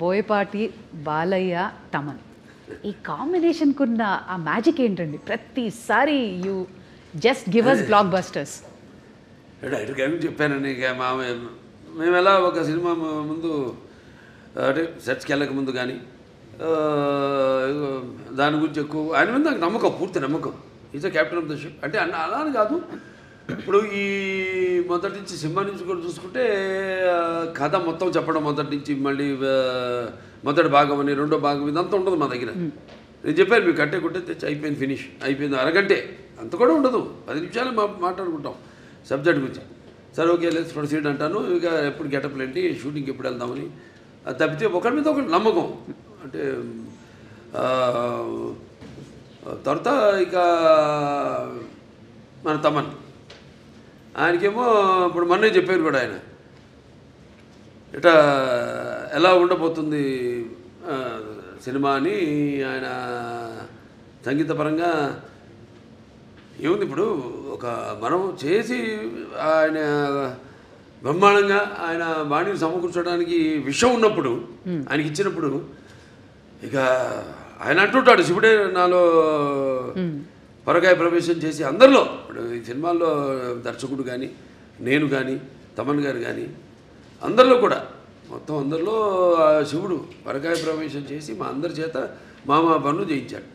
బోయపాటి, బాలయ్య, తమన్ ఈ కాంబినేషన్కున్న ఆ మ్యాజిక్ ఏంటండి? ప్రతిసారి యూ జస్ట్ గివ్ అస్ బ్లాక్ బస్టర్స్. డైరెక్ట్గా చెప్పానండి. ఇక మేము ఎలా ఒక సినిమా ముందు అంటే సెట్స్కి వెళ్ళక ముందు కానీ దాని గురించి ఎక్కువ ఆయన మీద నాకు నమ్మకం, పూర్తి నమ్మకం. Is a captain of the ship అంటే అలా అని కాదు. ఇప్పుడు ఈ మొదటి నుంచి సినిమా నుంచి కూడా చూసుకుంటే కథ మొత్తం చెప్పడం మొదటి నుంచి మళ్ళీ మొదటి భాగం అని రెండో భాగం ఇదంతా ఉండదు మా దగ్గర. నేను చెప్పాను మీకు కట్టే కొట్టే తెచ్చి అయిపోయింది, ఫినిష్ అయిపోయింది, అరగంటే అంత కూడా ఉండదు, 10 నిమిషాలు మాట్లాడుకుంటాం సబ్జెక్ట్ గురించి. సరే ఓకే లెట్స్ ప్రొసీడ్ అంటాను. ఇక ఎప్పుడు గెటప్లు ఏంటి, షూటింగ్కి ఎప్పుడు వెళ్దామని. అది తప్పితే ఒకరి మీద ఒకటి నమ్మకం. అంటే తర్వాత ఇక మన తమన్ ఆయనకేమో ఇప్పుడు మొన్నే చెప్పారు కూడా ఆయన ఇట్లా ఎలా ఉండబోతుంది సినిమా అని. ఆయన సంగీతపరంగా ఏముంది ఇప్పుడు ఒక మనం చేసి ఆయన బ్రహ్మాండంగా ఆయన బాణీని సమకూర్చడానికి విషయం ఉన్నప్పుడు ఆయనకి ఇచ్చినప్పుడు ఇక ఆయన అంటుంటాడు శివుడే నాలో పరకాయ ప్రవేశం చేసి అందరిలో ఇప్పుడు ఈ సినిమాల్లో దర్శకుడు కానీ నేను కానీ తమన్ గారు కానీ అందరిలో కూడా మొత్తం అందరిలో శివుడు పరకాయ ప్రవేశం చేసి మా అందరి చేత మా పనులు చేయించాడు.